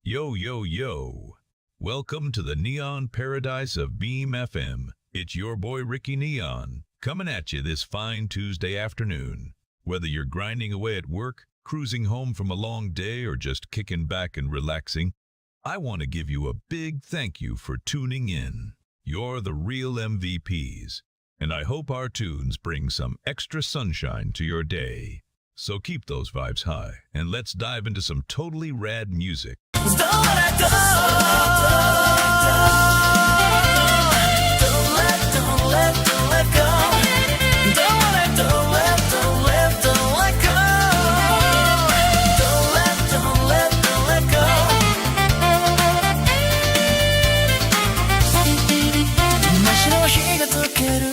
Yo, yo, yo. Welcome to the neon paradise of Beam FM. It's your boy Ricky Neon, coming at you this fine Tuesday afternoon. Whether you're grinding away at work, cruising home from a long day, or just kicking back and relaxing, I want to give you a big thank you for tuning in. You're the real MVPs, and I hope our tunes bring some extra sunshine to your day. So keep those vibes high, and let's dive into some totally rad music. Don't let go. Don't let go. Don't let go. Don't let go. Don't let go. 真っ白い日が溶ける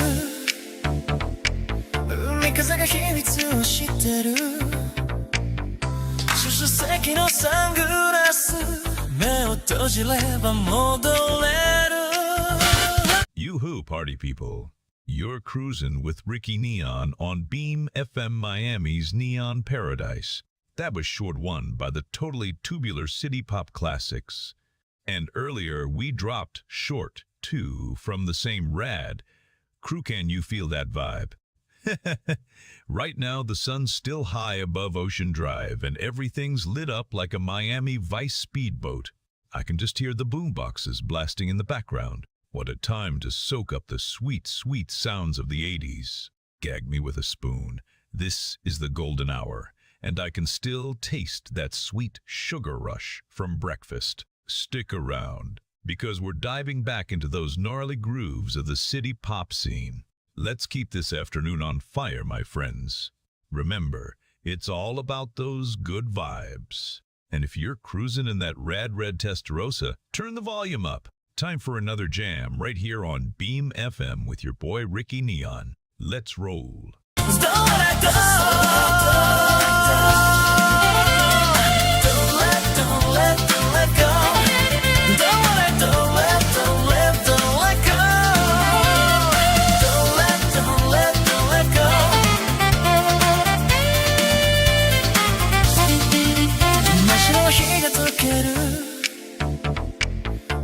海風が秘密を知ってる助手席のサングラス目を閉じれば戻れる Yoo-hoo, party people. You're cruising with Ricky Neon on Beam FM Miami's Neon Paradise. That was short one by the totally tubular city pop classics. And earlier we dropped short two from the same rad. Crew, can you feel that vibe? Right now, the sun's still high above Ocean Drive, and everything's lit up like a Miami Vice speedboat. I can just hear the boomboxes blasting in the background. What a time to soak up the sweet, sweet sounds of the 80s. Gag me with a spoon. This is the golden hour, and I can still taste that sweet sugar rush from breakfast. Stick around, because we're diving back into those gnarly grooves of the city pop scene. Let's keep this afternoon on fire, my friends. Remember, it's all about those good vibes. And if you're cruising in that rad red Testarossa, turn the volume up. Time for another jam right here on Beam FM with your boy Ricky Neon. Let's roll. Don't let go. Don't let go. Don't let go.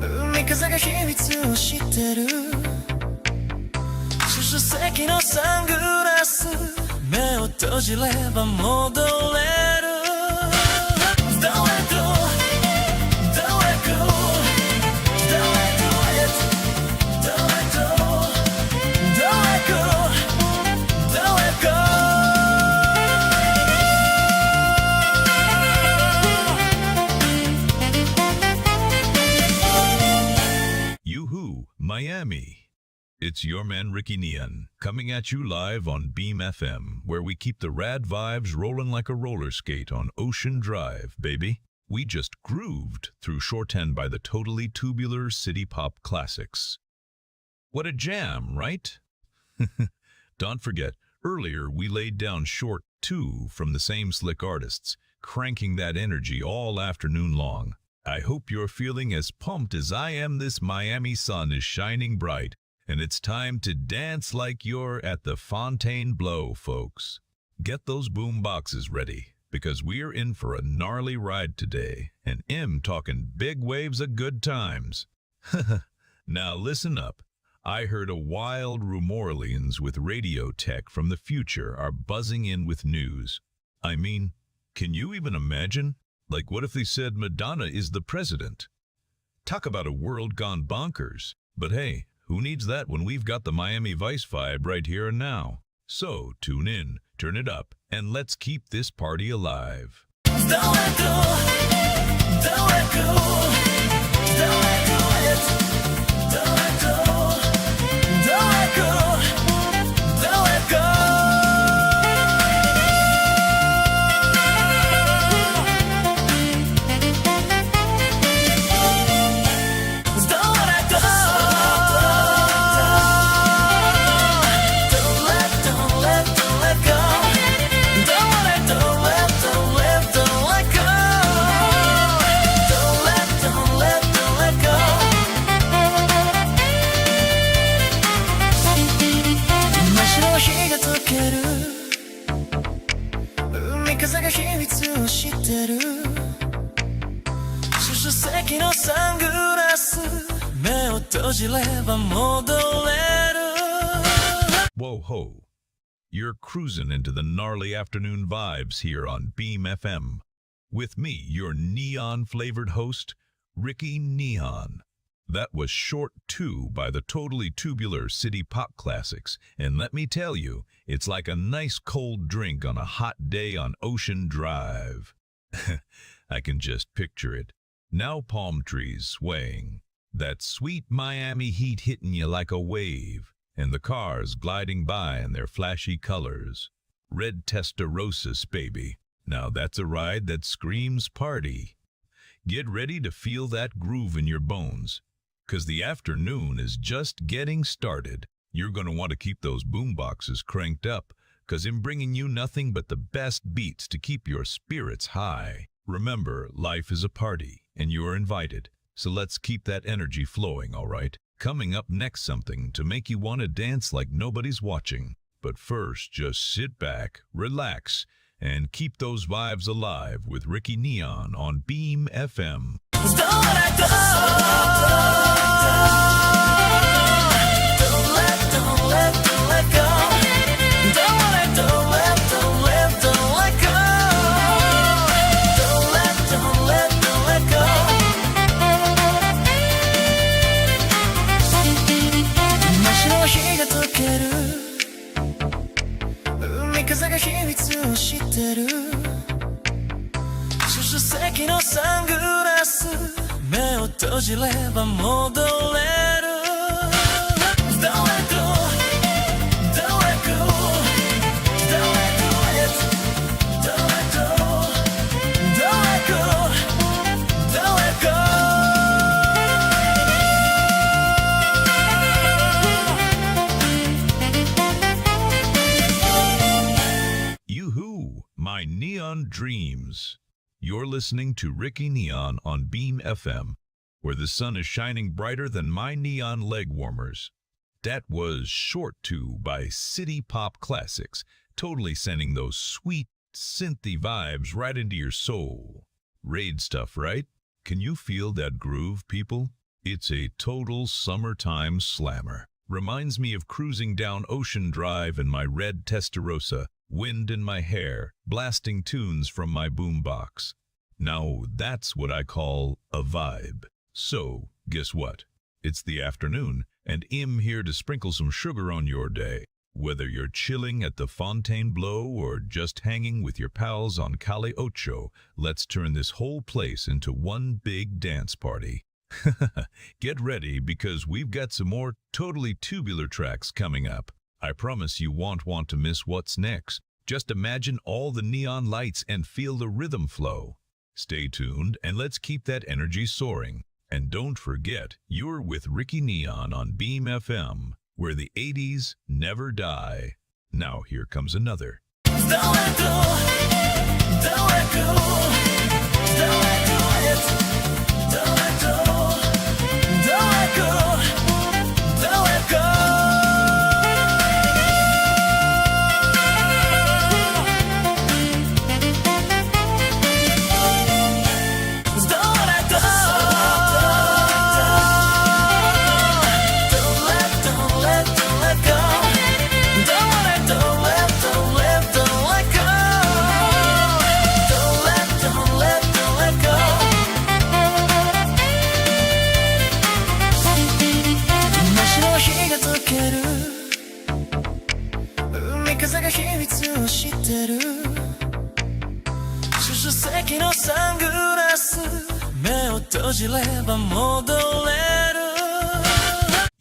海風が秘密を知ってる助手席のサングラス目を閉じれば戻れる Don't let go. Don't let go. Don't let go. Don't let go. Don't let go. Don't let go. Yoo-hoo, Miami. It's your man Ricky Neon, coming at you live on Beam FM, where we keep the rad vibes rolling like a roller skate on Ocean Drive, baby. We just grooved through shorthand by the totally tubular city pop classics. What a jam, right? Don't forget, earlier we laid down short two from the same slick artists, cranking that energy all afternoon long. I hope you're feeling as pumped as I am. This Miami sun is shining bright, and it's time to dance like you're at the Fontainebleau, folks. Get those boom boxes ready, because we're in for a gnarly ride today, and talking big waves of good times. Now listen up. I heard a wild rumorleans with radio tech from the future are buzzing in with news. I mean, can you even imagine? Like, what if they said Madonna is the president? Talk about a world gone bonkers. But hey, who needs that when we've got the Miami Vice vibe right here and now? So tune in, turn it up, and let's keep this party alive. Don't let go. Don't let go. Don't let go. Don't let go. Don't let go. Don't let go. Don't let go. 席のサングラス目を閉じれば戻れる Whoa ho. You're cruising into the gnarly afternoon vibes here on Beam FM. With me, your neon-flavored host, Ricky Neon. That was Short 2 by the totally tubular City Pop Classics, and let me tell you, it's like a nice cold drink on a hot day on Ocean Drive. I can just picture it. Now palm trees swaying, that sweet Miami heat hitting you like a wave, and the cars gliding by in their flashy colors. Red Testarossas, baby. Now that's a ride that screams party. Get ready to feel that groove in your bones, 'cause the afternoon is just getting started. You're going to want to keep those boomboxes cranked up, 'cause I'm bringing you nothing but the best beats to keep your spirits high. Remember, life is a party, and you're invited, so let's keep that energy flowing, all right? Coming up next, something to make you want to dance like nobody's watching. But first, just sit back, relax, and keep those vibes alive with Ricky Neon on Beam FM. Don't let go. Don't let go. Don't let go. Don't let go. Don't let go. 街の日が溶ける海風が秘密を知ってる助手席のサングラス目を閉じれば戻れる Don't let go Don't let go Don't let go Don't let go Don't let go Don't let go Yoo-hoo, my neon dreams. You're listening to Ricky Neon on Beam FM, where the sun is shining brighter than my neon leg warmers. That was Short 2 by City Pop Classics, totally sending those sweet, synthy vibes right into your soul. Raid stuff, right? Can you feel that groove, people? It's a total summertime slammer. Reminds me of cruising down Ocean Drive in my red Testarossa, wind in my hair, blasting tunes from my boombox. Now that's what I call a vibe. So, guess what? It's the afternoon, and I'm here to sprinkle some sugar on your day. Whether you're chilling at the Fontainebleau or just hanging with your pals on Calle Ocho, let's turn this whole place into one big dance party. Get ready, because we've got some more totally tubular tracks coming up. I promise you won't want to miss what's next. Just imagine all the neon lights and feel the rhythm flow. Stay tuned, and let's keep that energy soaring. And don't forget, you're with Ricky Neon on Beam FM, where the 80s never die. Now here comes another. Don't let go Don't let go Don't let go Don't let go Don't let go Don't let go風が秘密を知ってる助手席のサングラス目を閉じれば戻れる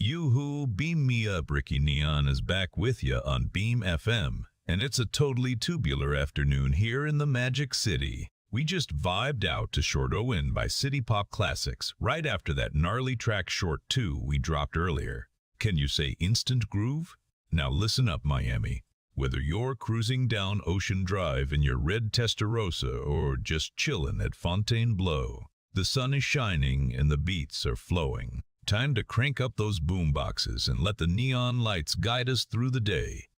Yoo-hoo, beam me up. Ricky Neon is back with you on Beam FM, and it's a totally tubular afternoon here in the Magic City. We just vibed out to Short O-In by City Pop Classics right after that gnarly track Short 2 we dropped earlier. Can you say instant groove? Now listen up, Miami. Whether you're cruising down Ocean Drive in your red Testarossa or just chillin' at Fontainebleau, the sun is shining and the beats are flowing. Time to crank up those boomboxes and let the neon lights guide us through the day.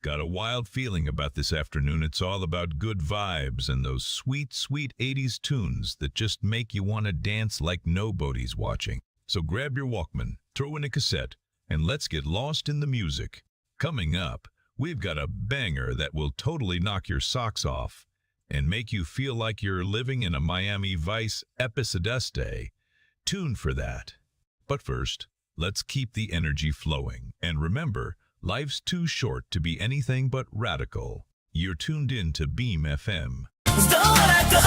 Got a wild feeling about this afternoon. It's all about good vibes and those sweet, sweet 80s tunes that just make you want to dance like nobody's watching. So grab your Walkman, throw in a cassette, and let's get lost in the music. Coming up, we've got a banger that will totally knock your socks off and make you feel like you're living in a Miami Vice episode. Tune for that. But first, let's keep the energy flowing. And remember, life's too short to be anything but radical. You're tuned in to Beam FM. Don't let go.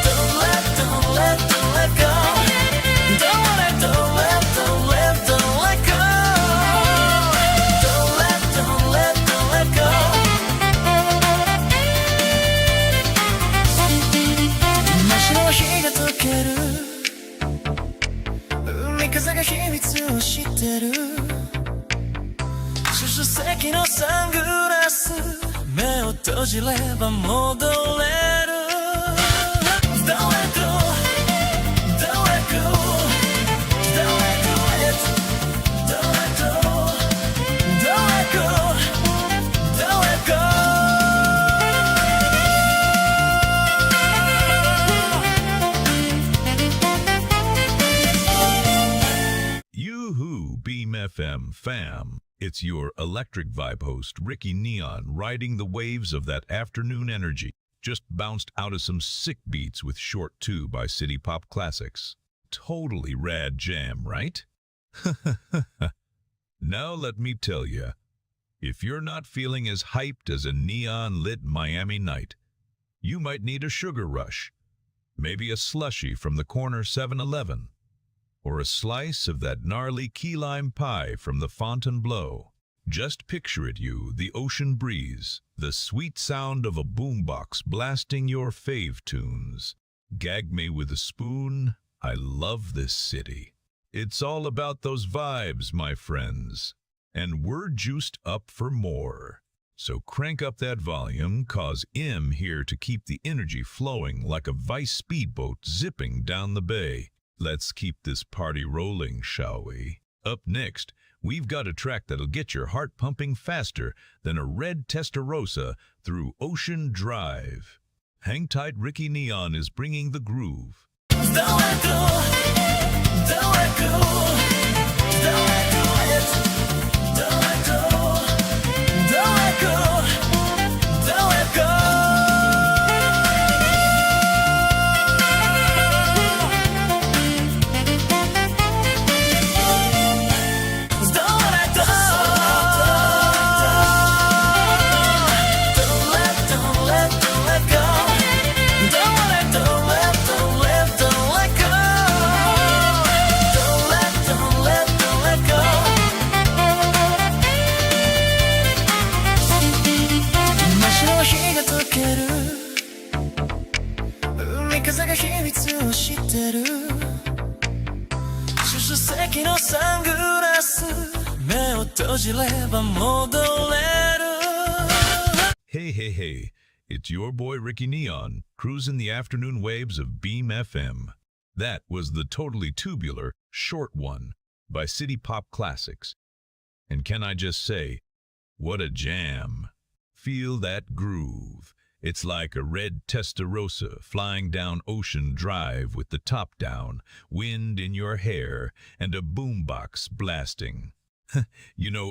Don't let go. Don't let go. Don't let go. Don't let go. 真の日が溶ける海風が秘密を知ってる主席のサングラス目を閉じれば戻れる Don't let go Don't let go Don't let go Don't let go Don't let go Don't let go Yoo-hoo, Beam FM fam. It's your electric vibe host, Ricky Neon, riding the waves of that afternoon energy. Just bounced out of some sick beats with Short 2 by City Pop Classics. Totally rad jam, right? Now let me tell ya, if you're not feeling as hyped as a neon-lit Miami night, you might need a sugar rush, maybe a slushie from the corner 7-Eleven, or a slice of that gnarly key lime pie from the Fontainebleau. Just picture it, the ocean breeze, the sweet sound of a boombox blasting your fave tunes. Gag me with a spoon. I love this city. It's all about those vibes, my friends. And we're juiced up for more. So crank up that volume, 'cause I'm here to keep the energy flowing like a Vice speedboat zipping down the bay. Let's keep this party rolling, shall we? Up next, we've got a track that'll get your heart pumping faster than a red Testarossa through Ocean Drive. Hang tight, Ricky Neon is bringing the groove. Don't let go. Don't let go. Don't let go. Don't let go. Don't let go. Don't let go. Hey, it's your boy Ricky Neon, cruising the afternoon waves of Beam FM. That was the totally tubular Short 1 by City Pop Classics. And can I just say, what a jam. Feel that groove. It's like a red Testarossa flying down Ocean Drive with the top down, wind in your hair, and a boombox blasting.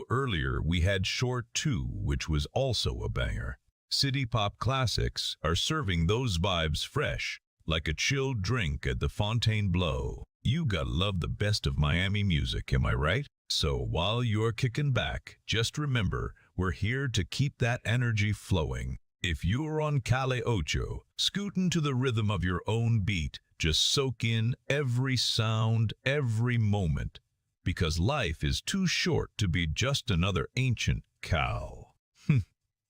Earlier we had Short 2, which was also a banger. City Pop Classics are serving those vibes fresh, like a chilled drink at the Fontainebleau. You gotta love the best of Miami music, am I right? So while you're kicking back, just remember, we're here to keep that energy flowing. If you're on Calle Ocho, scooting to the rhythm of your own beat, just soak in every sound, every moment, because life is too short to be just another ancient cow.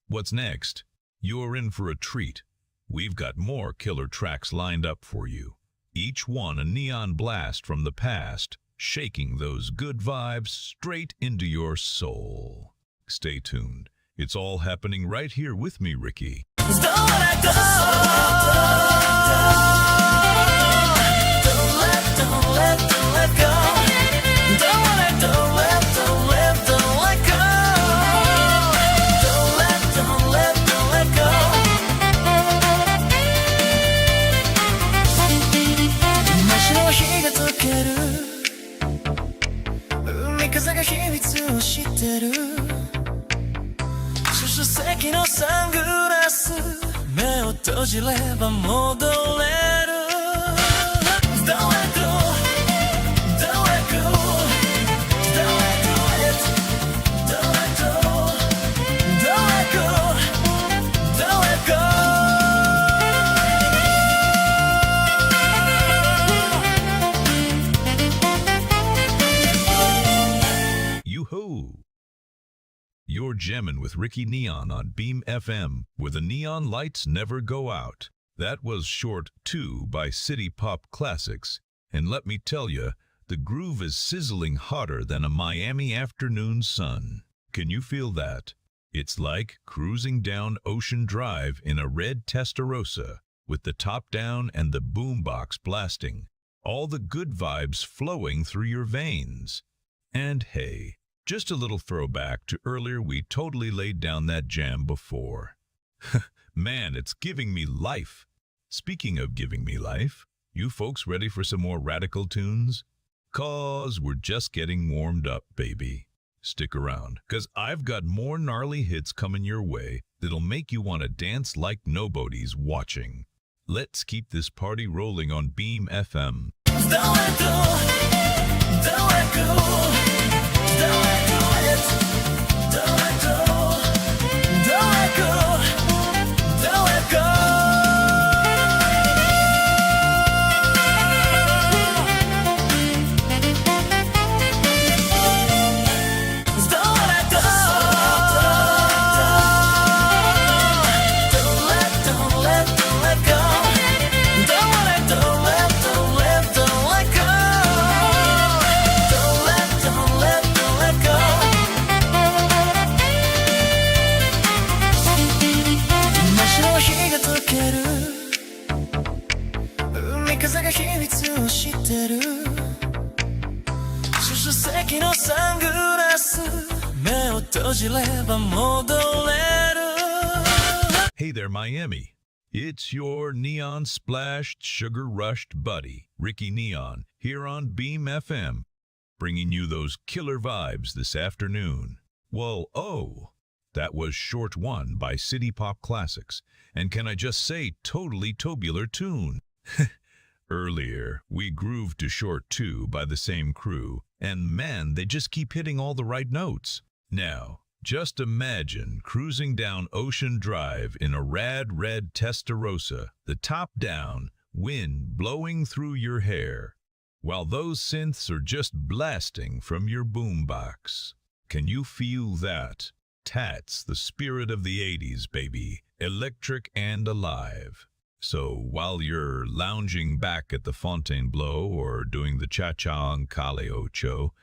What's next? You're in for a treat. We've got more killer tracks lined up for you, each one a neon blast from the past, shaking those good vibes straight into your soul. Stay tuned. It's all happening right here with me, Ricky. Don't let go. Don't let go. Don't let 閉じれば戻れるどうやどうYou're jamming with Ricky Neon on Beam FM, where the neon lights never go out. That was Short 2 by City Pop Classics. And let me tell you, the groove is sizzling hotter than a Miami afternoon sun. Can you feel that? It's like cruising down Ocean Drive in a red Testarossa, with the top down and the boombox blasting. All the good vibes flowing through your veins. And hey, just a little throwback to earlier, we totally laid down that jam before. Man, it's giving me life. Speaking of giving me life, you folks ready for some more radical tunes? 'Cause we're just getting warmed up, baby. Stick around, 'cause I've got more gnarly hits coming your way that'll make you want to dance like nobody's watching. Let's keep this party rolling on Beam FM. Hey there, Miami. It's your neon-splashed, sugar-rushed buddy, Ricky Neon, here on Beam FM, bringing you those killer vibes this afternoon. Well, that was Short 1 by City Pop Classics, and can I just say, totally tubular tune. Earlier, we grooved to Short 2 by the same crew, and man, they just keep hitting all the right notes. Now, just imagine cruising down Ocean Drive in a rad red Testarossa, the top down, wind blowing through your hair, while those synths are just blasting from your boombox. Can you feel that? That's the spirit of the 80s, baby, electric and alive. So while you're lounging back at the Fontainebleau or doing the cha-cha on Calle Ocho,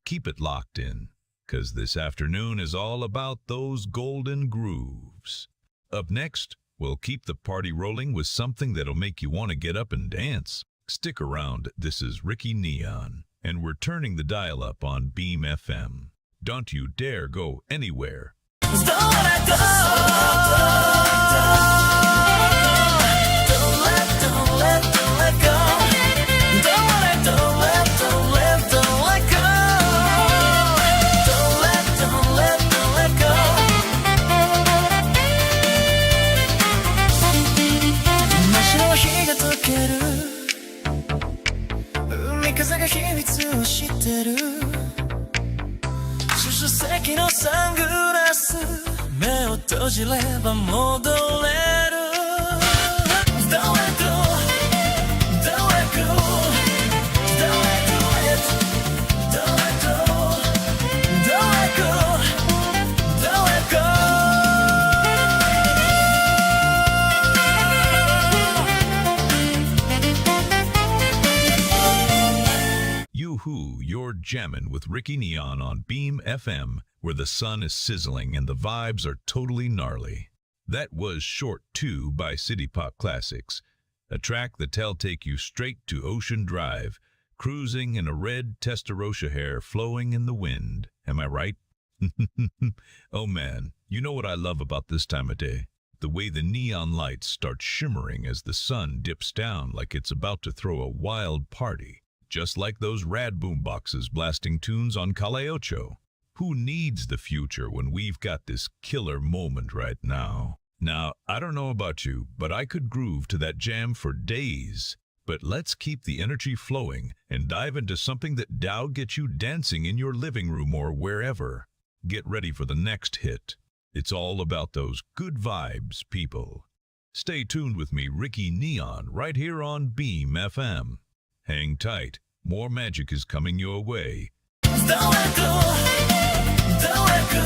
keep it locked in, 'cause this afternoon is all about those golden grooves. Up next, we'll keep the party rolling with something that'll make you want to get up and dance. Stick around, this is Ricky Neon, and we're turning the dial up on Beam FM. Don't you dare go anywhere. You're jamming with Ricky Neon on Beam FM, where the sun is sizzling and the vibes are totally gnarly. That was Short 2 by City Pop Classics, a track that'll take you straight to Ocean Drive, cruising in a red Testarossa hair flowing in the wind. Am I right? Oh man, you know what I love about this time of day? The way the neon lights start shimmering as the sun dips down like it's about to throw a wild party. Just like those rad boomboxes blasting tunes on Calle Ocho. Who needs the future when we've got this killer moment right now? Now, I don't know about you, but I could groove to that jam for days. But let's keep the energy flowing and dive into something that'll get you dancing in your living room or wherever. Get ready for the next hit. It's all about those good vibes, people. Stay tuned with me, Ricky Neon, right here on Beam FM. Hang tight. More magic is coming your way. Don't let go, don't let go,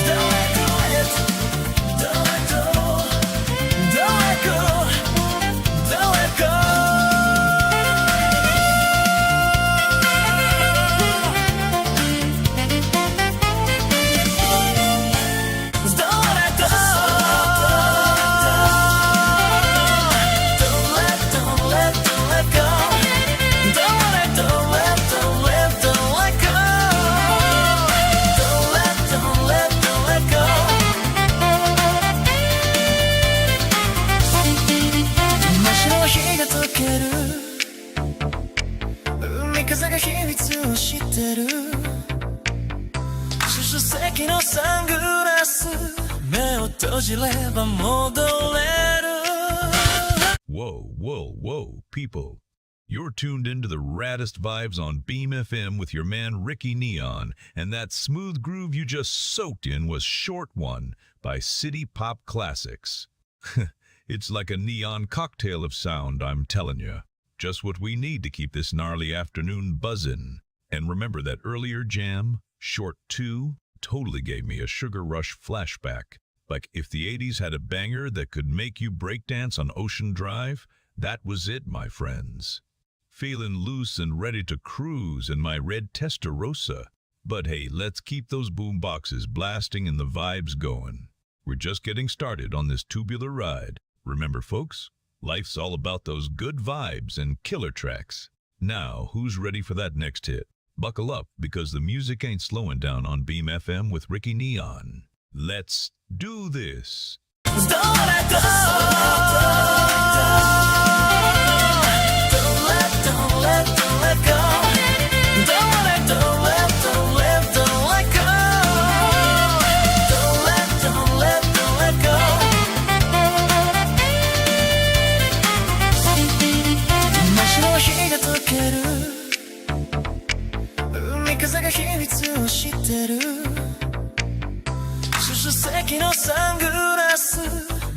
don't let go yet. Don't let go, don't let go, don't let go. Whoa, people. You're tuned into the raddest vibes on Beam FM with your man Ricky Neon, and that smooth groove you just soaked in was Short One by City Pop Classics. It's like a neon cocktail of sound, I'm telling you. Just what we need to keep this gnarly afternoon buzzin'. And remember that earlier jam, Short 2, totally gave me a Sugar Rush flashback. Like if the 80s had a banger that could make you breakdance on Ocean Drive, that was it, my friends. Feeling loose and ready to cruise in my red Testarossa. But hey, let's keep those boom boxes blasting and the vibes going. We're just getting started on this tubular ride. Remember, folks, life's all about those good vibes and killer tracks. Now, who's ready for that next hit? Buckle up, because the music ain't slowing down on Beam FM with Ricky Neon. Let's do this. Don't let go. Don't let go. Don't let go. Don't let go. Don't let go. 真っ白の日が溶ける。海風が秘密を知ってる。主席のサングラス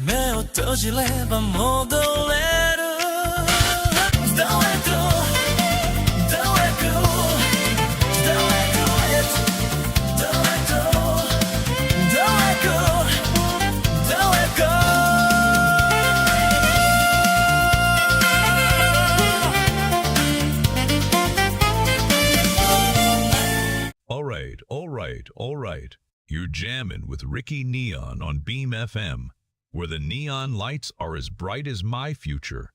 目を閉じれば戻れる Don't let go Don't let go Don't let go yet Don't let go Don't let go Don't let go All right. You're jamming with Ricky Neon on Beam FM, where the neon lights are as bright as my future.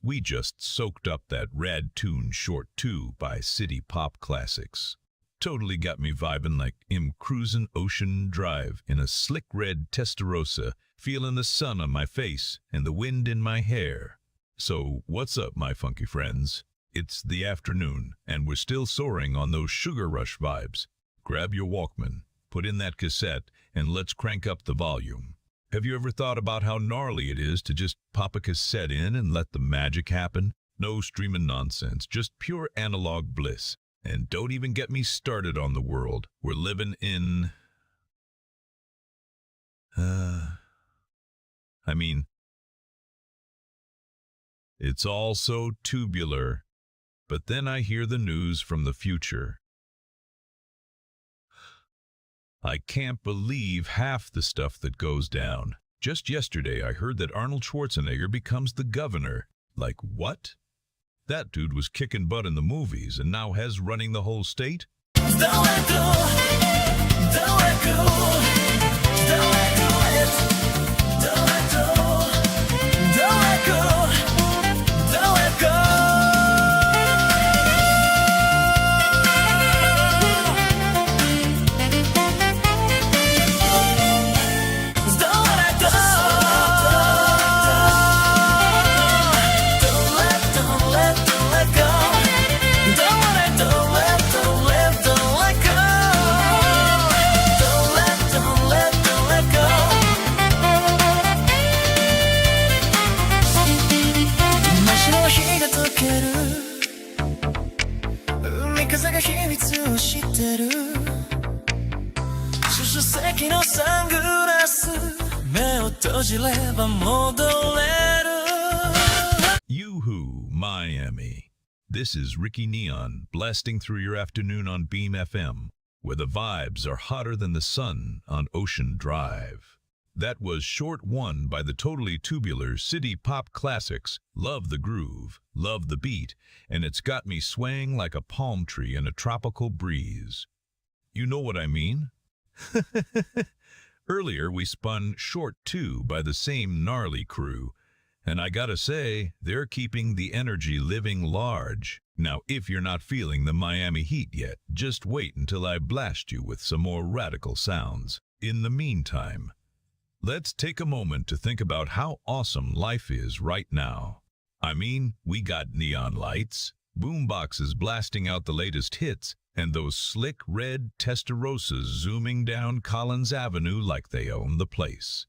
We just soaked up that rad tune Short 2 by City Pop Classics. Totally got me vibing like I'm cruising Ocean Drive in a slick red Testarossa, feeling the sun on my face and the wind in my hair. So what's up, my funky friends? It's the afternoon, and we're still soaring on those Sugar Rush vibes. Grab your Walkman, put in that cassette, and let's crank up the volume. Have you ever thought about how gnarly it is to just pop a cassette in and let the magic happen? No streaming nonsense, just pure analog bliss. And don't even get me started on the world we're living in. It's all so tubular. But then I hear the news from the future. I can't believe half the stuff that goes down. Just yesterday I heard that Arnold Schwarzenegger becomes the governor. Like what? That dude was kicking butt in the movies and now has running the whole state? Don't let go. Don't let go. Don't let go yet. Don't let go. Don't let go. Don't let go. Don't let ば戻れる Yoo-hoo, Miami. This is Ricky Neon blasting through your afternoon on Beam FM, where the vibes are hotter than the sun on Ocean Drive. That was Short One by the totally tubular City Pop Classics. Love the groove, love the beat, and it's got me swaying like a palm tree in a tropical breeze. You know what I mean? Earlier we spun Short Two by the same gnarly crew, and I gotta say, they're keeping the energy living large. Now, if you're not feeling the Miami heat yet, just wait until I blast you with some more radical sounds. In the meantime, let's take a moment to think about how awesome life is right now. I mean, we got neon lights, boomboxes blasting out the latest hits, and those slick red Testarossas zooming down Collins Avenue like they own the place.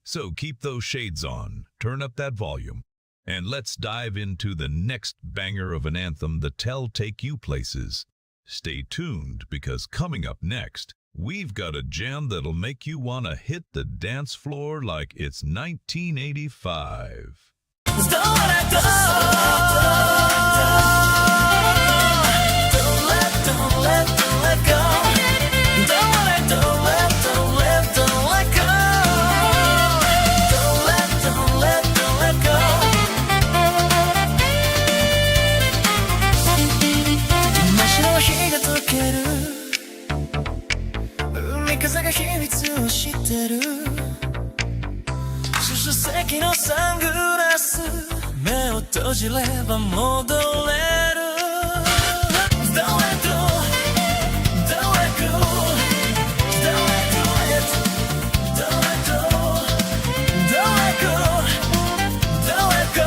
So keep those shades on, turn up that volume, and let's dive into the next banger of an anthem that'll take you places. Stay tuned, because coming up next, we've got a jam that'll make you want to hit the dance floor like it's 1985. Don't let go. Don't let go. Don't let go. Don't let go.真白の日が溶ける海風が秘密を知ってる出席のサングラス目を閉じれば戻れる Don't let go Don't let go Don't let go Don't let go Don't let go Don't let go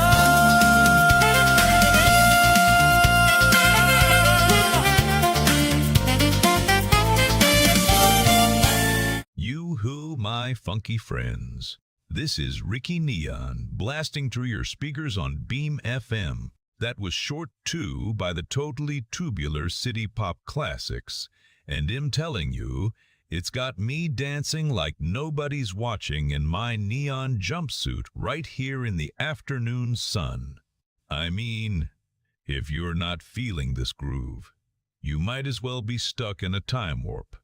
Yoo-hoo, my funky friends. This is Ricky Neon blasting through your speakers on Beam FM. That was Short Two by the totally tubular City Pop Classics. And I'm telling you, it's got me dancing like nobody's watching in my neon jumpsuit right here in the afternoon sun. I mean, if you're not feeling this groove, you might as well be stuck in a time warp.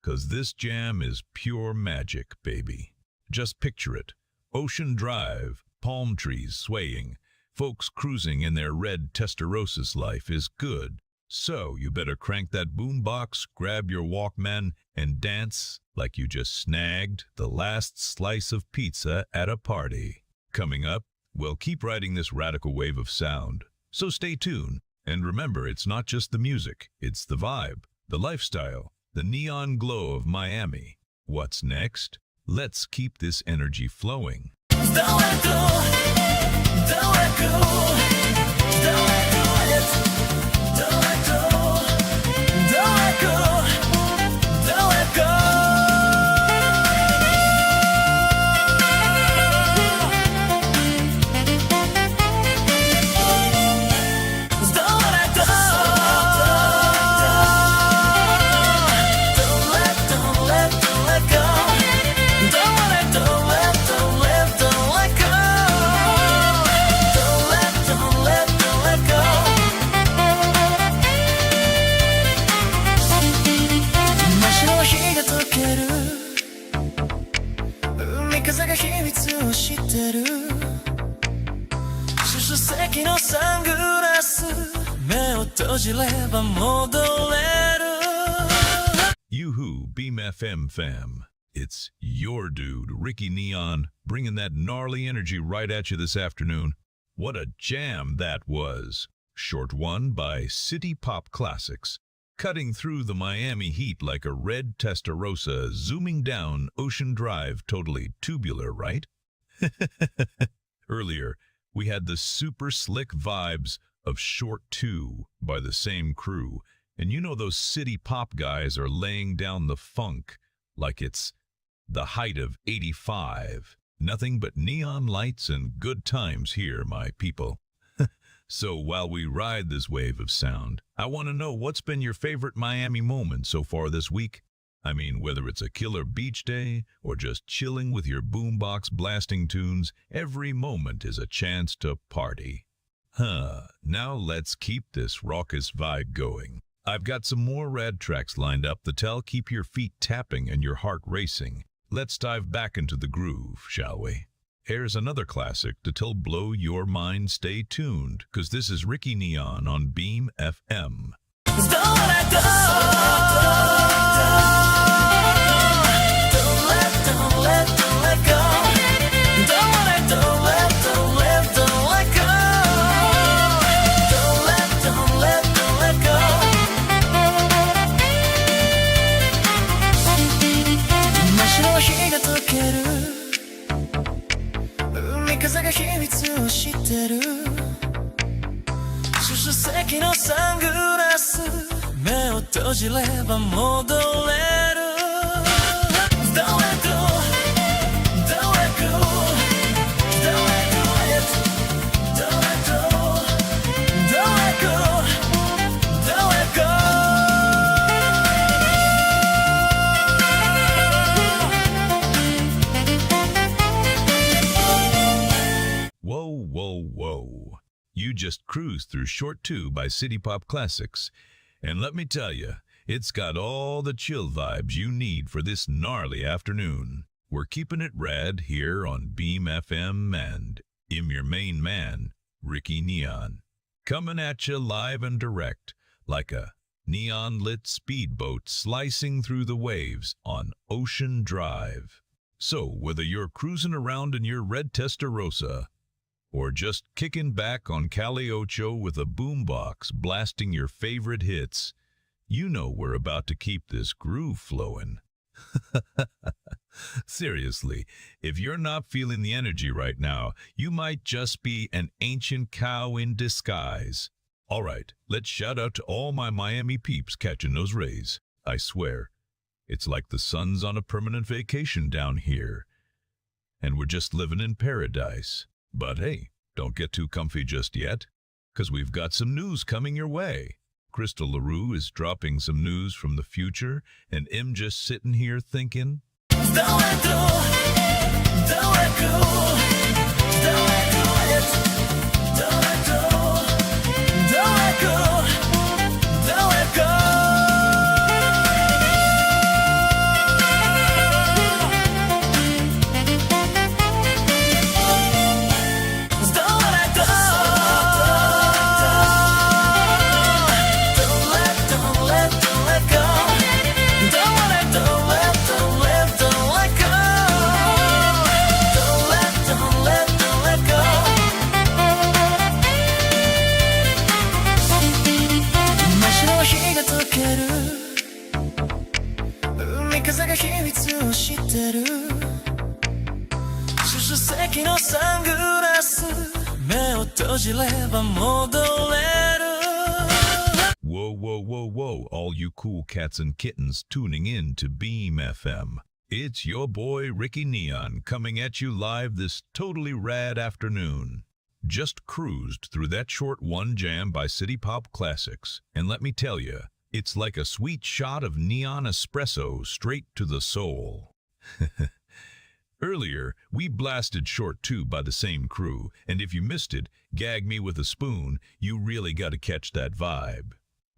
'Cause this jam is pure magic, baby. Just picture it. Ocean Drive, palm trees swaying, folks cruising in their red Testarossas. Life is good. So you better crank that boombox, grab your Walkman, and dance like you just snagged the last slice of pizza at a party. Coming up, we'll keep riding this radical wave of sound. So stay tuned, and remember, it's not just the music, it's the vibe, the lifestyle, the neon glow of Miami. What's next? Let's keep this energy flowing. Don't let go. Don't let go. Don't let go. Don't let go. Don't let go. Don't let go. Yoo-hoo, Beam FM fam. It's your dude, Ricky Neon, bringing that gnarly energy right at you this afternoon. What a jam that was. Short One by City Pop Classics, cutting through the Miami heat like a red Testarossa, zooming down Ocean Drive, totally tubular, right? Earlier, we had the super slick vibes of Short Two by the same crew, and you know those city pop guys are laying down the funk like it's the height of 85. Nothing but neon lights and good times here, my people. So while we ride this wave of sound, I want to know what's been your favorite Miami moment so far this week. I mean, whether it's a killer beach day or just chilling with your boombox blasting tunes, every moment is a chance to party. Now let's keep this raucous vibe going. I've got some more rad tracks lined up that'll keep your feet tapping and your heart racing. Let's dive back into the groove, shall we? Here's another classic that'll blow your mind. Stay tuned, 'cause this is Ricky Neon on Beam FM. Don't let go. Don't let go. Don't let go. Don't let go. Don't let go. Don't let go. 真っ白の日が溶ける海風が秘密を知ってる助手席のサングラス目を閉じれば戻れる Don't let go Don't let go Don't let go Don't let go Don't let go Don't let go Whoa. You just cruised through Short 2 by City Pop Classics. And let me tell you, it's got all the chill vibes you need for this gnarly afternoon. We're keeping it rad here on Beam FM, and I'm your main man, Ricky Neon. Coming at you live and direct, like a neon-lit speedboat slicing through the waves on Ocean Drive. So whether you're cruising around in your red Testarossa, or just kicking back on Cali Ocho with a boombox blasting your favorite hits, you know we're about to keep this groove flowing. Seriously, if you're not feeling the energy right now, you might just be an ancient cow in disguise. All right, let's shout out to all my Miami peeps catching those rays. I swear, it's like the sun's on a permanent vacation down here, and we're just living in paradise. But hey, don't get too comfy just yet, 'cause we've got some news coming your way. Crystal LaRue is dropping some news from the future, and I'm just sitting here thinking, Don't let go Don't let go Don't let go Don't let go Don't let go Don't let go風が秘密を知ってる助手席のサングラス目を閉じれば戻れる Whoa, all you cool cats and kittens tuning in to Beam FM. It's your boy Ricky Neon coming at you live this totally rad afternoon. Just cruised through that short one jam by City Pop Classics, and let me tell you, it's like a sweet shot of neon espresso straight to the soul. Earlier, we blasted Short 2 by the same crew, and if you missed it, gag me with a spoon, you really gotta catch that vibe.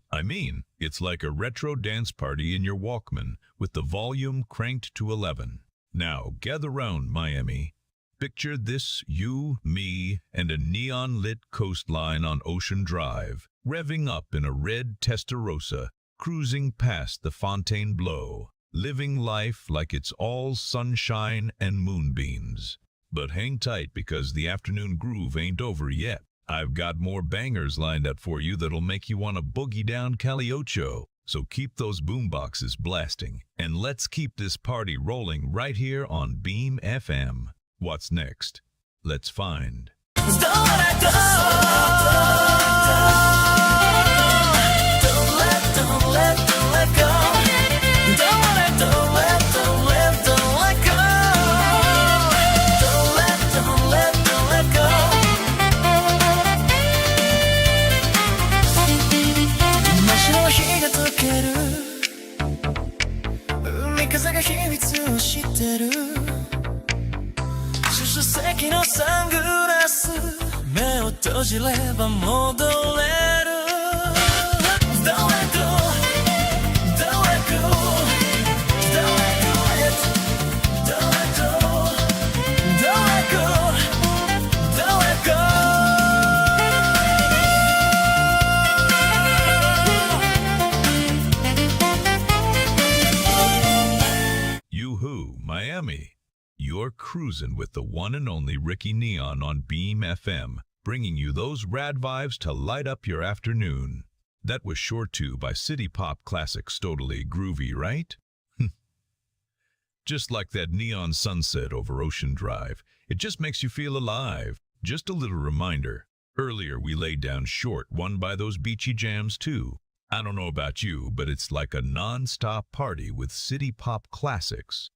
I mean, it's like a retro dance party in your Walkman, with the volume cranked to 11. Now, gather round, Miami. Picture this, you, me, and a neon-lit coastline on Ocean Drive, revving up in a red Testarossa, cruising past the Fontainebleau, living life like it's all sunshine and moonbeams. But hang tight, because the afternoon groove ain't over yet. I've got more bangers lined up for you that'll make you want to boogie down Cali Ocho. So keep those boomboxes blasting, and let's keep this party rolling right here on Beam FM. What's next? Let's find. Don't let go. Don't let go. Don't let go. Don't let go. Don't let go. Don't let go. Don't let go. 真っ白の日が溶けるのサングラス目を閉じれば戻れる Don't let go Don't let go Don't let go Don't let go Don't let go Don't let go Yoo-hoo, Miami. You're cruising with the one and only Ricky Neon on Beam FM, bringing you those rad vibes to light up your afternoon. That was Shore 2 by City Pop Classics, totally groovy, right? Just like that neon sunset over Ocean Drive, it just makes you feel alive. Just a little reminder, earlier we laid down short, one by those beachy jams too. I don't know about you, but it's like a non-stop party with City Pop Classics.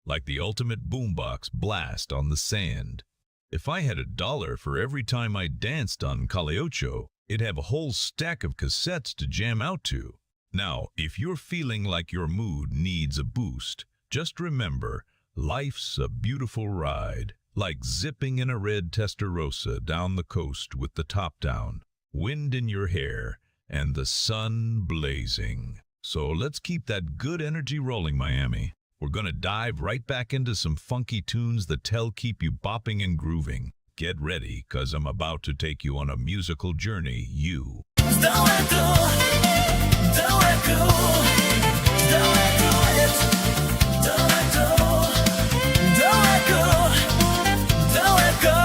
Like the ultimate boombox blast on the sand. If I had $1 for every time I danced on Calle Ocho, it'd have a whole stack of cassettes to jam out to. Now, if you're feeling like your mood needs a boost, just remember, life's a beautiful ride, like zipping in a red Testarossa down the coast with the top down, wind in your hair, and the sun blazing. So let's keep that good energy rolling, Miami. We're gonna dive right back into some funky tunes that keep you bopping and grooving. Get ready, 'cause I'm about to take you on a musical journey. Don't let go, don't let go, don't let go, don't let go, don't let go, don't let go.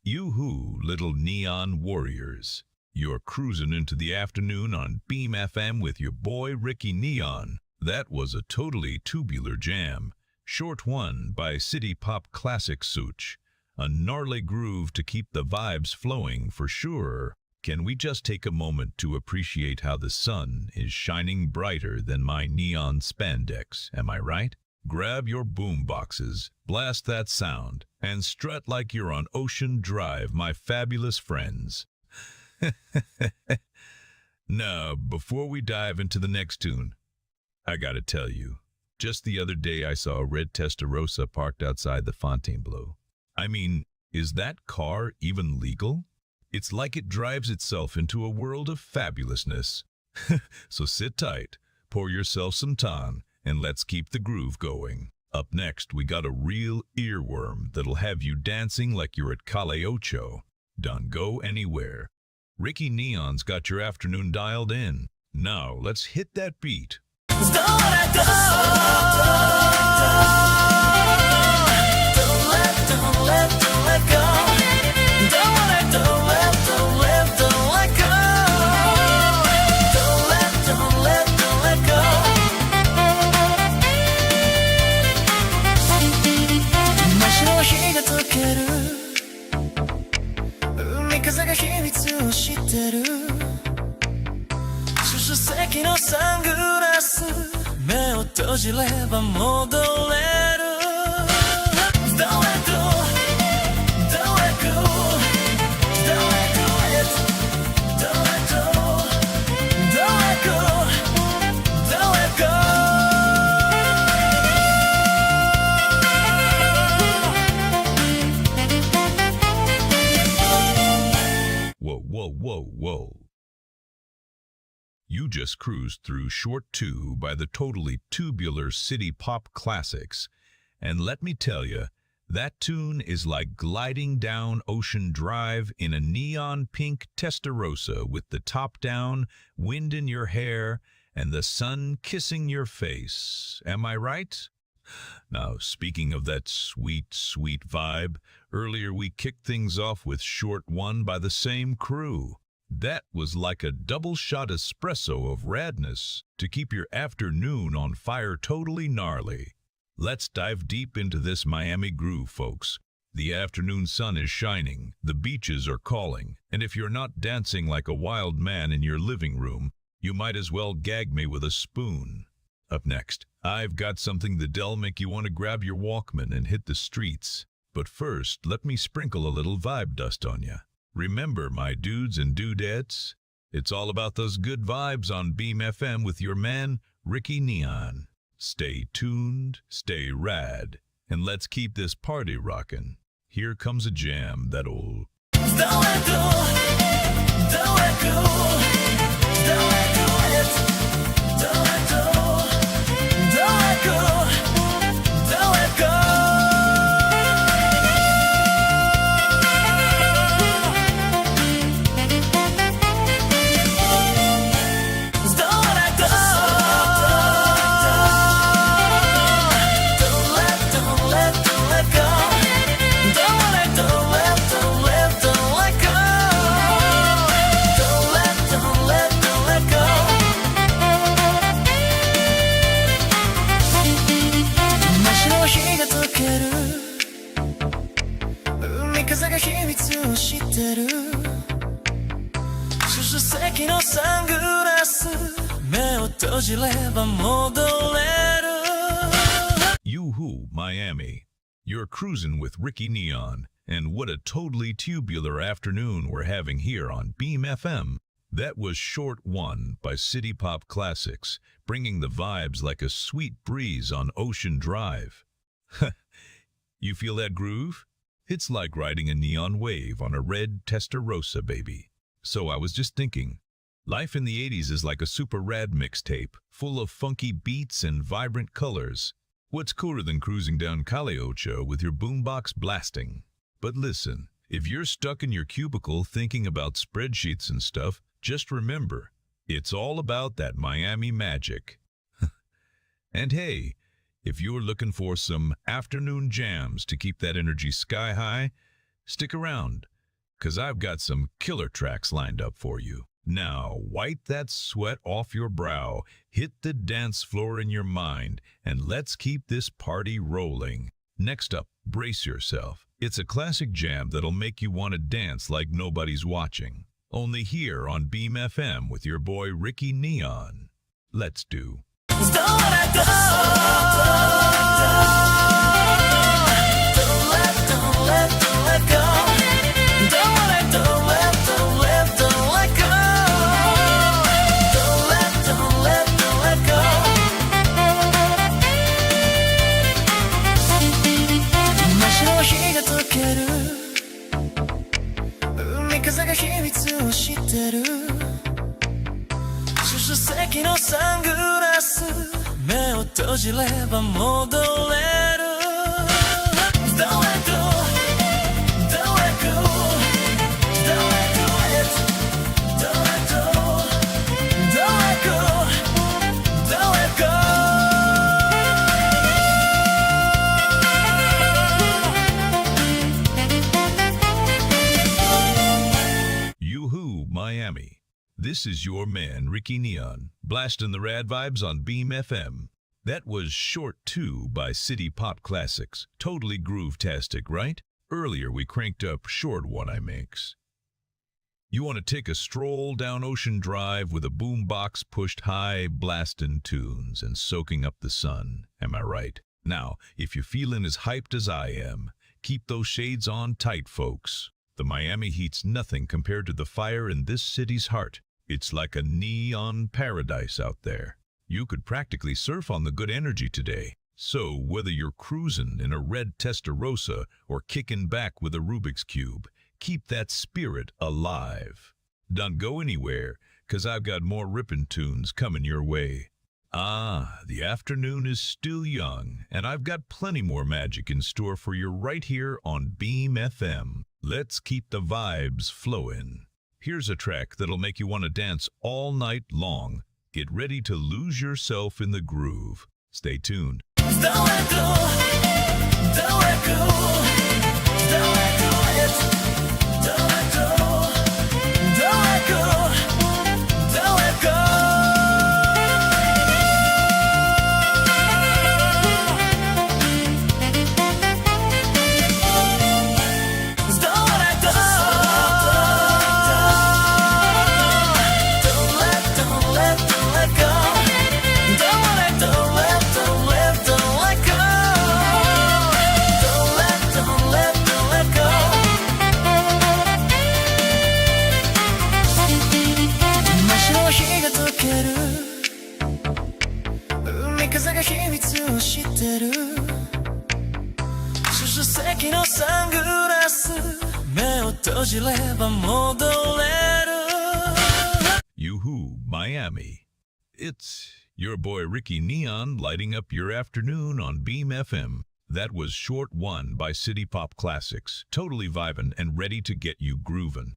Yoo-hoo, little neon warriors. You're cruising into the afternoon on Beam FM with your boy Ricky Neon. That was a totally tubular jam. Short 1 by City Pop Classic Such. A gnarly groove to keep the vibes flowing for sure. Can we just take a moment to appreciate how the sun is shining brighter than my neon spandex, am I right? Grab your boom boxes, blast that sound, and strut like you're on Ocean Drive, my fabulous friends. Now, before we dive into the next tune, I gotta tell you, just the other day I saw a red Testarossa parked outside the Fontainebleau. I mean, is that car even legal? It's like it drives itself into a world of fabulousness. So sit tight, pour yourself some tan, and let's keep the groove going. Up next, we got a real earworm that'll have you dancing like you're at Calle Ocho. Don't go anywhere. Ricky Neon's got your afternoon dialed in. Now, let's hit that beat. Don't let go. Don't let go. Don't let go. Don't let go. Don't let go. Don't let go. Don't let go. 真白の日が溶ける海風が秘密を知ってる出席のサングラス目を閉じれば戻れる Don't let go Don't let go Don't let go Don't let go Don't let go Don't let go Whoa, whoa, whoa, whoa. You just cruised through Short 2 by the totally tubular City Pop Classics, and let me tell you, that tune is like gliding down Ocean Drive in a neon pink Testarossa with the top down, wind in your hair, and the sun kissing your face. Am I right? Now, speaking of that sweet, sweet vibe, earlier we kicked things off with Short One by the same crew. That was like a double shot espresso of radness to keep your afternoon on fire, totally gnarly. Let's dive deep into this Miami groove, folks. The afternoon sun is shining, the beaches are calling, and if you're not dancing like a wild man in your living room, you might as well gag me with a spoon. Up next, I've got something that'll make you want to grab your Walkman and hit the streets. But first, let me sprinkle a little vibe dust on ya. Remember, my dudes and dudettes, it's all about those good vibes on Beam FM with your man, Ricky Neon. Stay tuned, stay rad, and let's keep this party rockin'. Here comes a jam that'll... Don't let go, don't let go, don't let go, don't let go, don't let go, don't let go. Yoo-hoo, Miami. You're cruising with Ricky Neon, and what a totally tubular afternoon we're having here on Beam FM. That was Short One by City Pop Classics, bringing the vibes like a sweet breeze on Ocean Drive. You feel that groove? It's like riding a neon wave on a red Testarossa, baby. So I was just thinking, life in the 80s is like a super rad mixtape, full of funky beats and vibrant colors. What's cooler than cruising down Calle Ocho with your boombox blasting? But listen, if you're stuck in your cubicle thinking about spreadsheets and stuff, just remember, it's all about that Miami magic. And hey, if you're looking for some afternoon jams to keep that energy sky high, stick around, 'cause I've got some killer tracks lined up for you. Now, wipe that sweat off your brow, hit the dance floor in your mind, and let's keep this party rolling. Next up, brace yourself. It's a classic jam that'll make you want to dance like nobody's watching. Only here on Beam FM with your boy Ricky Neon. Let's do. Don't let go. Don't let go. Don't let go. Don't let go. Don't let go. Don't let go. 真白の日が溶ける。海風が秘密を知ってる。助手席のサングラス目を閉じれば戻れる Don't let go Don't let go Don't let go Don't let go Don't let go Don't let go Yoo-hoo, Miami. This is your man, Ricky Neon, blasting the rad vibes on Beam FM. That was Short 2 by City Pop Classics. Totally groove-tastic, right? Earlier we cranked up Short One I makes. You want to take a stroll down Ocean Drive with a boombox pushed high, blasting tunes and soaking up the sun, am I right? Now, if you're feeling as hyped as I am, keep those shades on tight, folks. The Miami heat's nothing compared to the fire in this city's heart. It's like a neon paradise out there. You could practically surf on the good energy today. So whether you're cruising in a red Testarossa or kicking back with a Rubik's Cube, keep that spirit alive. Don't go anywhere, 'cause I've got more ripping tunes coming your way. The afternoon is still young, and I've got plenty more magic in store for you right here on Beam FM. Let's keep the vibes flowing. Here's a track that'll make you want to dance all night long. Get ready to lose yourself in the groove. Stay tuned. 風が秘密を知ってる主席のサングラス目を閉じれば戻れる Yoo-hoo, Miami. It's your boy Ricky Neon lighting up your afternoon on Beam FM. That was Short 1 by City Pop Classics, totally vibin' and ready to get you groovin'.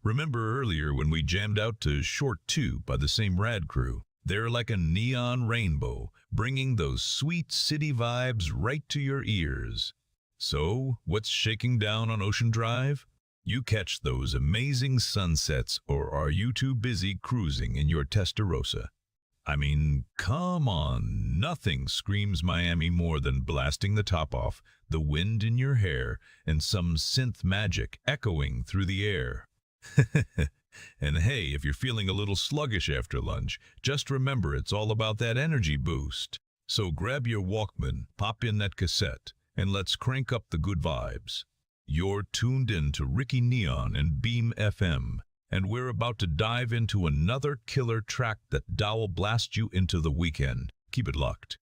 Remember earlier when we jammed out to Short 2 by the same rad crew? They're like a neon rainbow, bringing those sweet city vibes right to your ears. So, what's shaking down on Ocean Drive? You catch those amazing sunsets, or are you too busy cruising in your Testarossa? I mean, come on, nothing screams Miami more than blasting the top off, the wind in your hair, and some synth magic echoing through the air. And hey, if you're feeling a little sluggish after lunch, just remember it's all about that energy boost. So grab your Walkman, pop in that cassette, and let's crank up the good vibes. You're tuned in to Ricky Neon and Beam FM, and we're about to dive into another killer track that will blast you into the weekend. Keep it locked.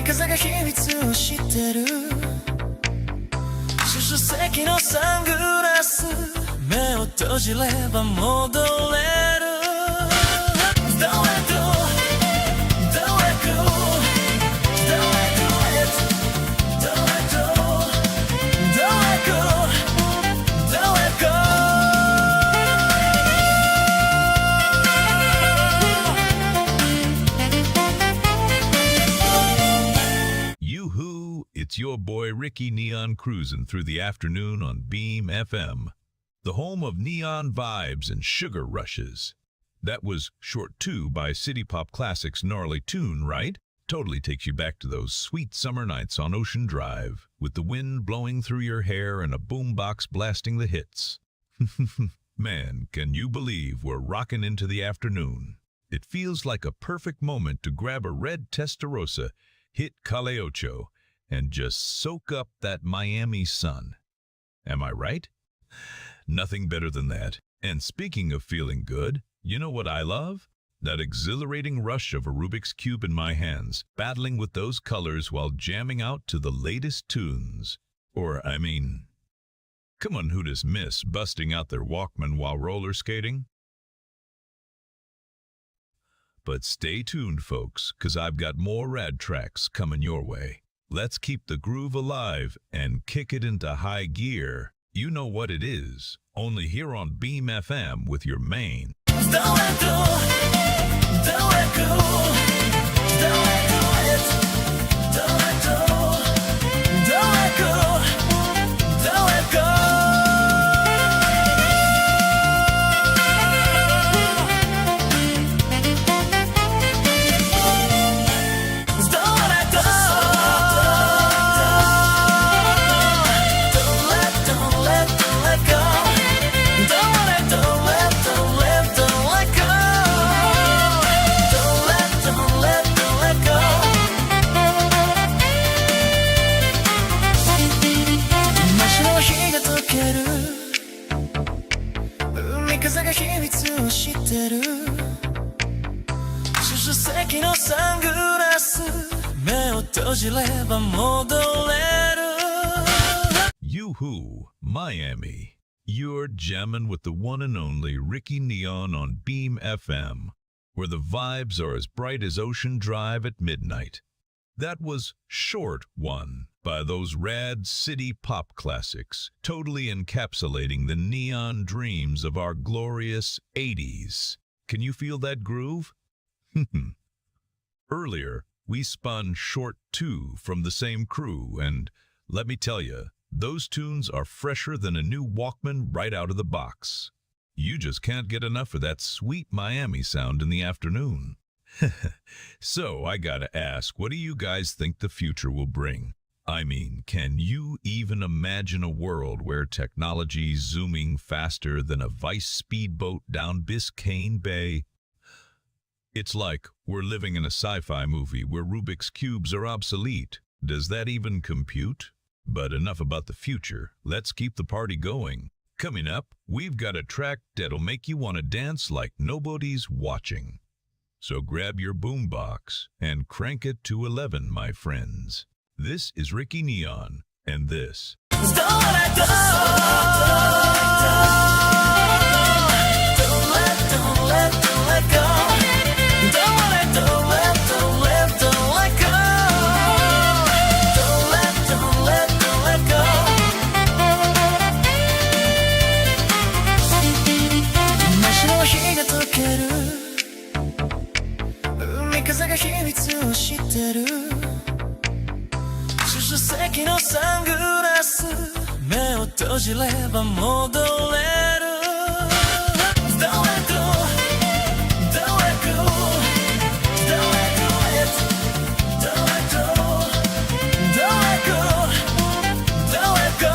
風が秘密を知ってる主席のサングラス目を閉じれば戻れる Don't let go Don't let go Don't let go Don't let go Don't let go Don't let go Yoo-hoo, it's your boy Ricky Neon cruising through the afternoon on Beam FM, the home of neon vibes and sugar rushes. That was Short 2 by City Pop Classics' gnarly tune, right? Totally takes you back to those sweet summer nights on Ocean Drive, with the wind blowing through your hair and a boombox blasting the hits. Man, can you believe we're rocking into the afternoon? It feels like a perfect moment to grab a red Testarossa, hit Calle Ocho, and just soak up that Miami sun. Am I right? Nothing better than that. And speaking of feeling good, you know what I love? That exhilarating rush of a Rubik's Cube in my hands, battling with those colors while jamming out to the latest tunes. Or, I mean, come on, who does miss busting out their Walkman while roller skating? But stay tuned, folks, 'cause I've got more rad tracks coming your way. Let's keep the groove alive and kick it into high gear. You know what it is, only here on Beam FM with your main. Don't let go, don't let go, don't let go, don't let go, don't let go, don't let go. Yoo-hoo, Miami. You're jamming with the one and only Ricky Neon on Beam FM, where the vibes are as bright as Ocean Drive at midnight. That was Short One by those rad city pop classics, totally encapsulating the neon dreams of our glorious 80s. Can you feel that groove? Earlier, we spun Short 2 from the same crew, and let me tell you, those tunes are fresher than a new Walkman right out of the box. You just can't get enough of that sweet Miami sound in the afternoon. So I gotta ask, what do you guys think the future will bring? I mean, can you even imagine a world where technology's zooming faster than a Vice speedboat down Biscayne Bay? It's like we're living in a sci-fi movie where Rubik's Cubes are obsolete. Does that even compute? But enough about the future. Let's keep the party going. Coming up, we've got a track that'll make you want to dance like nobody's watching. So grab your boombox and crank it to 11, my friends. This is Ricky Neon, and this Don't let go. Don't let go. Don't let go.風が秘密を知ってる主席のサングラス目を閉じれば戻れる Don't let go Don't let go Don't let go Don't let go Don't let go Don't let go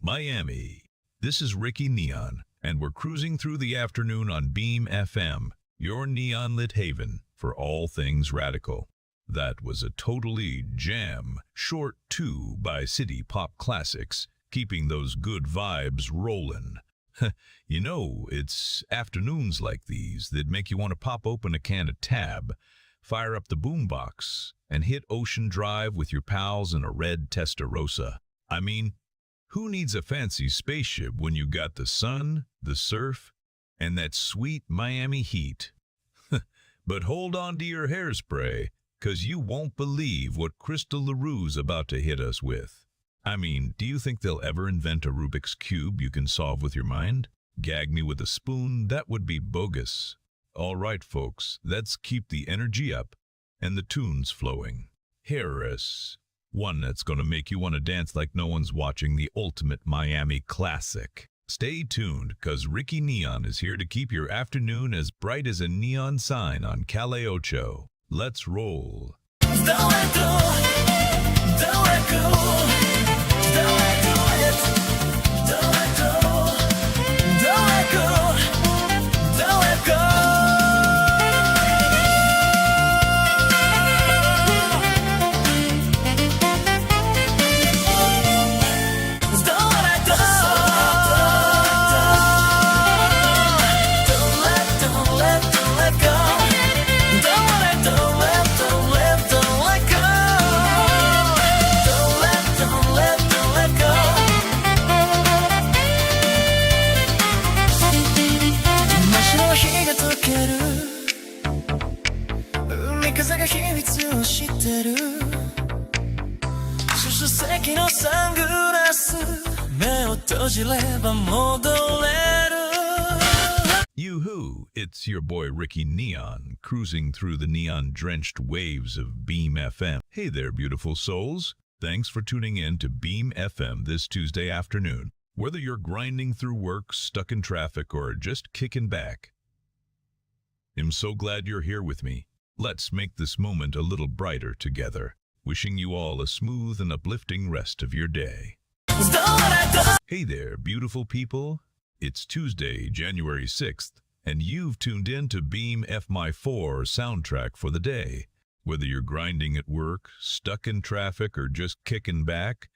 Miami. This is Ricky Neon, and we're cruising through the afternoon on Beam FM, your neon-lit haven for all things radical. That was a totally jam, Short 2 by City Pop Classics, keeping those good vibes rolling. You know, it's afternoons like these that make you want to pop open a can of Tab, fire up the boombox, and hit Ocean Drive with your pals in a red Testarossa. I mean, who needs a fancy spaceship when you got the sun, the surf, and that sweet Miami heat? But hold on to your hairspray, 'cause you won't believe what Crystal LaRue's about to hit us with. I mean, do you think they'll ever invent a Rubik's Cube you can solve with your mind? Gag me with a spoon, that would be bogus. All right, folks, let's keep the energy up and the tunes flowing. Here is one that's going to make you want to dance like no one's watching, the ultimate Miami classic. Stay tuned, 'cause Ricky Neon is here to keep your afternoon as bright as a neon sign on Calle Ocho. Let's roll. Don't let go. Don't let go. Don't let go. Don't let go. Don't let go. Don't let go. Yoo-hoo, it's your boy Ricky Neon, cruising through the neon-drenched waves of Beam FM. Hey there, beautiful souls. Thanks for tuning in to Beam FM this Tuesday afternoon. Whether you're grinding through work, stuck in traffic, or just kicking back, I'm so glad you're here with me. Let's make this moment a little brighter together. Wishing you all a smooth and uplifting rest of your day. Hey there, beautiful people. It's Tuesday, January 6th, and you've tuned in to Beam FM4 soundtrack for the day. Whether you're grinding at work, stuck in traffic, or just kicking back,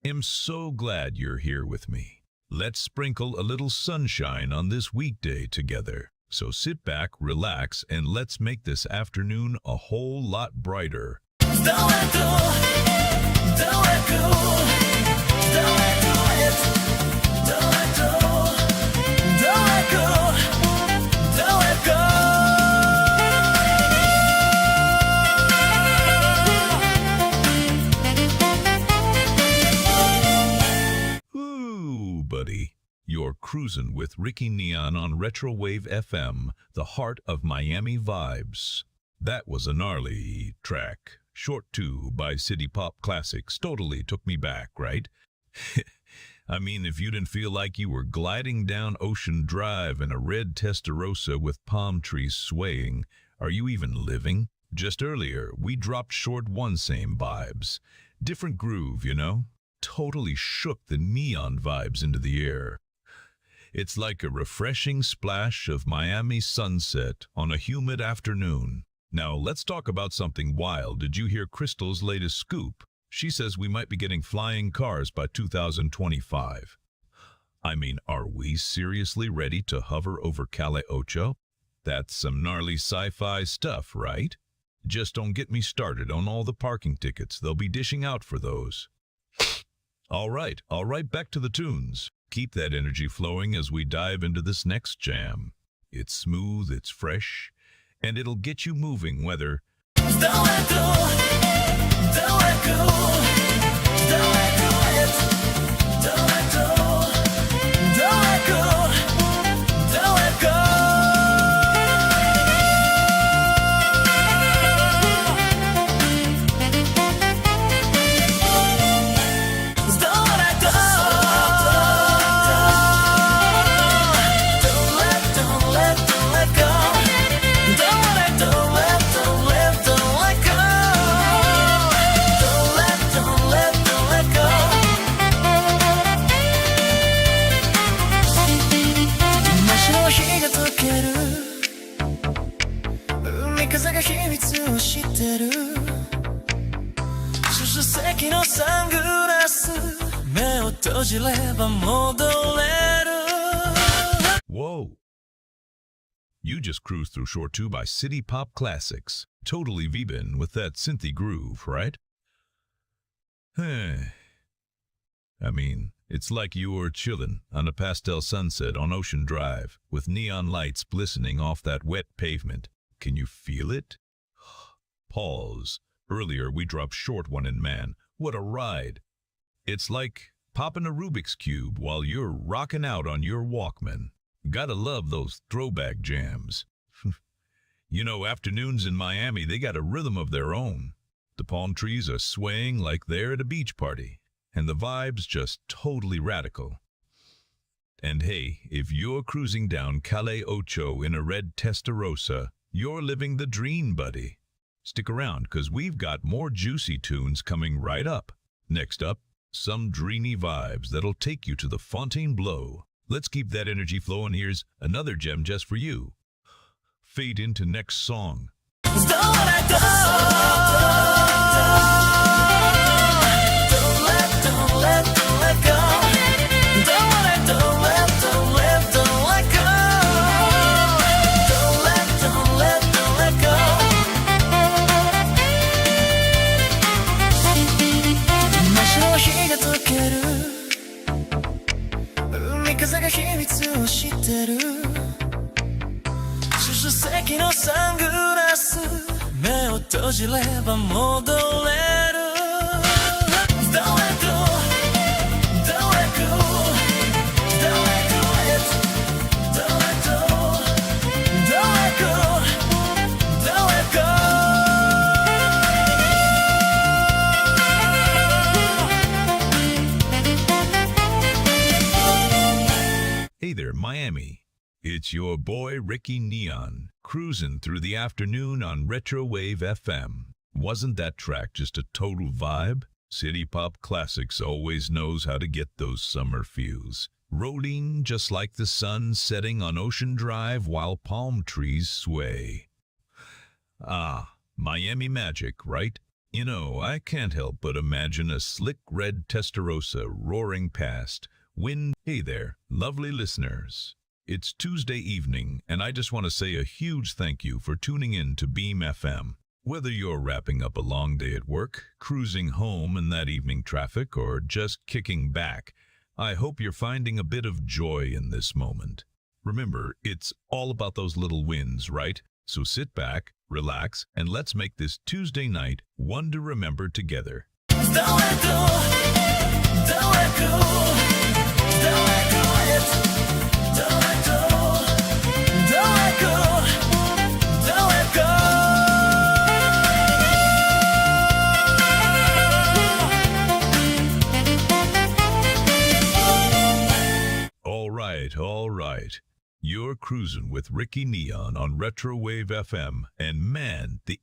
I'm so glad you're here with me. Let's sprinkle a little sunshine on this weekday together. So sit back, relax, and let's make this afternoon a whole lot brighter. Don't let go, don't let go, don't let go, don't let go, don't let go, don't let go. Ooh, buddy. You're cruising with Ricky Neon on Retro Wave FM, the heart of Miami vibes. That was a gnarly track. Short 2 by City Pop Classics totally took me back, right? I mean, if you didn't feel like you were gliding down Ocean Drive in a red Testarossa with palm trees swaying, are you even living? Just earlier, we dropped Short 1 same vibes. Different groove, you know? Totally shook the neon vibes into the air. It's like a refreshing splash of Miami sunset on a humid afternoon. Now, let's talk about something wild. Did you hear Crystal's latest scoop? She says we might be getting flying cars by 2025. I mean, are we seriously ready to hover over Calle Ocho? That's some gnarly sci-fi stuff, right? Just don't get me started on all the parking tickets they'll be dishing out for those. All right, back to the tunes. Keep that energy flowing as we dive into this next jam. It's smooth, it's fresh, and it'll get you moving whether Don't let go, don't let go, don't let go, don't let go, don't let go, don't let go. Whoa! You just cruised through Short 2 by City Pop Classics. Totally vibin' with that synthy groove, right? I mean, it's like you were chillin' on a pastel sunset on Ocean Drive with neon lights glistening off that wet pavement. Can you feel it? Pause. Earlier we dropped Short 1 in Man. What a ride! It's like popping a Rubik's Cube while you're rocking out on your Walkman. Gotta love those throwback jams. You know, afternoons in Miami, they got a rhythm of their own. The palm trees are swaying like they're at a beach party, and the vibe's just totally radical. And hey, if you're cruising down Calle Ocho in a red Testarossa, you're living the dream, buddy. Stick around, 'cause we've got more juicy tunes coming right up. Next up, some dreamy vibes that'll take you to the Fontainebleau. Let's keep that energy flowing. Here's another gem just for you. Fade into next song. Don't let go. Don't let go. Don't let go. Don't let go. Don't let go. Don't let go. 真っ白日が溶ける。海風が秘密を知ってる。出席のサングラス目を閉じれば戻れる Don't let go Don't let go Don't let go Don't let go Don't let go Don't let go Hey there, Miami. It's your boy Ricky Neon, cruising through the afternoon on Retro Wave FM. Wasn't that track just a total vibe? City Pop Classics always knows how to get those summer feels. Rolling just like the sun setting on Ocean Drive while palm trees sway. Ah, Miami magic, right? You know, I can't help but imagine a slick red Testarossa roaring past. Wind. Hey there, lovely listeners. It's Tuesday evening, and I just want to say a huge thank you for tuning in to Beam FM. Whether you're wrapping up a long day at work, cruising home in that evening traffic, or just kicking back, I hope you're finding a bit of joy in this moment. Remember, it's all about those little wins, right? So sit back, relax, and let's make this Tuesday night one to remember together. Don't let go, don't let go, don't let go yet. Don't let go, don't let go, don't let go. All right. You're cruising with Ricky Neon on Retro Wave FM, and man, the